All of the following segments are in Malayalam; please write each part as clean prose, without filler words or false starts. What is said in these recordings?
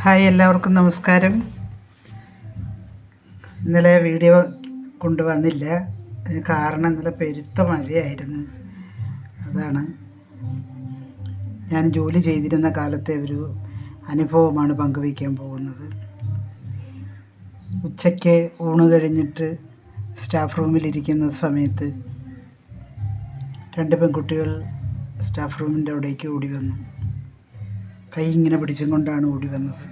ഹായ്, എല്ലാവർക്കും നമസ്കാരം. ഇന്നലെ വീഡിയോ കൊണ്ടുവന്നില്ല. അതിന് കാരണം ഇന്നലെ പെരുത്ത മഴയായിരുന്നു. അതാണ് ഞാൻ ജോലി ചെയ്തിരുന്ന കാലത്തെ ഒരു അനുഭവമാണ് പങ്കുവയ്ക്കാൻ പോകുന്നത്. ഉച്ചയ്ക്ക് ഊണ് കഴിഞ്ഞിട്ട് സ്റ്റാഫ് റൂമിലിരിക്കുന്ന സമയത്ത് 2 പെൺകുട്ടികൾ സ്റ്റാഫ് റൂമിൻ്റെ അവിടേക്ക് ഓടി വന്നു. കൈ ഇങ്ങനെ പിടിച്ചും കൊണ്ടാണ് ഓടി വന്നത്.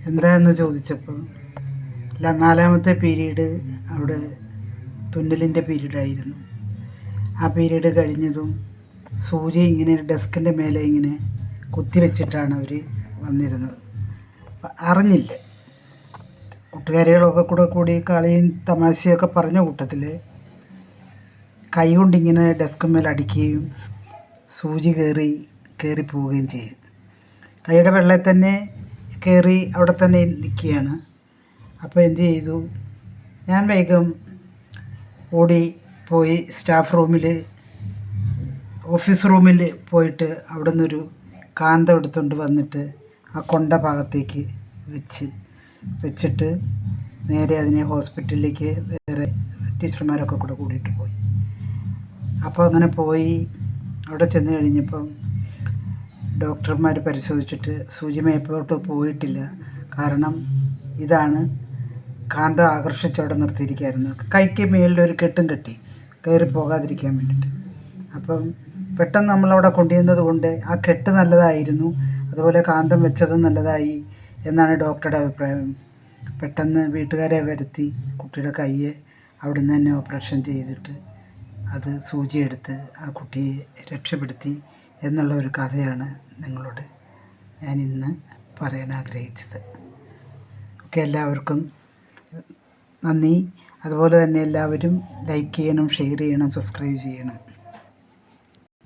എന്താണെന്ന് ചോദിച്ചപ്പോൾ 4ാമത്തെ പീരീഡ് അവിടെ തുന്നലിൻ്റെ പീരീഡായിരുന്നു. ആ പീരീഡ് കഴിഞ്ഞതും സൂചി ഇങ്ങനെ ഡെസ്കിൻ്റെ മേലെ ഇങ്ങനെ കുത്തി വെച്ചിട്ടാണ് അവർ വന്നിരുന്നത്. അറിഞ്ഞില്ല. കൂട്ടുകാരികളൊക്കെ കൂടി കളിയും തമാശയൊക്കെ പറഞ്ഞ കൂട്ടത്തിൽ കൈ കൊണ്ടിങ്ങനെ ഡെസ്ക് മേൽ അടിക്കുകയും സൂചി കയറിപ്പോവുകയും ചെയ്യും. കൈയുടെ വെള്ളയിൽ തന്നെ കയറി അവിടെ തന്നെ നിൽക്കുകയാണ്. അപ്പോൾ എന്ത് ചെയ്തു, ഞാൻ വേഗം ഓടി പോയി സ്റ്റാഫ് റൂമിൽ ഓഫീസ് റൂമിൽ പോയിട്ട് അവിടെ നിന്നൊരു കാന്തം എടുത്തുകൊണ്ട് വന്നിട്ട് ആ കൊണ്ട ഭാഗത്തേക്ക് വെച്ചിട്ട് നേരെ അതിനെ ഹോസ്പിറ്റലിലേക്ക് വേറെ ടീച്ചർമാരൊക്കെ കൂടിയിട്ട് പോയി. അപ്പോൾ അങ്ങനെ പോയി അവിടെ ചെന്ന് കഴിഞ്ഞപ്പം ഡോക്ടർമാർ പരിശോധിച്ചിട്ട് സൂചി മേപ്പോട്ട് പോയിട്ടില്ല. കാരണം ഇതാണ് കാന്തം ആകർഷിച്ചവിടെ നിർത്തിയിരിക്കുകയായിരുന്നു. കൈക്ക് മേളിലൊരു കെട്ടും കെട്ടി കയറി പോകാതിരിക്കാൻ വേണ്ടിയിട്ട്. അപ്പം പെട്ടെന്ന് നമ്മളവിടെ കൊണ്ടുവന്നത് കൊണ്ട് ആ കെട്ട് നല്ലതായിരുന്നു, അതുപോലെ കാന്തം വെച്ചതും നല്ലതായി എന്നാണ് ഡോക്ടറുടെ അഭിപ്രായം. പെട്ടെന്ന് വീട്ടുകാരെ വരുത്തി കുട്ടിയുടെ കയ്യെ അവിടുന്ന് തന്നെ ഓപ്പറേഷൻ ചെയ്തിട്ട് അത് സൂചിയെടുത്ത് ആ കുട്ടിയെ രക്ഷപ്പെടുത്തി എന്നുള്ള ഒരു കഥയാണ് നിങ്ങളോട് ഞാൻ ഇന്ന് പറയാൻ ആഗ്രഹിച്ചത്. ഓക്കെ, എല്ലാവർക്കും നന്ദി. അതുപോലെ തന്നെ എല്ലാവരും ലൈക്ക് ചെയ്യണം, ഷെയർ ചെയ്യണം, സബ്സ്ക്രൈബ് ചെയ്യണം.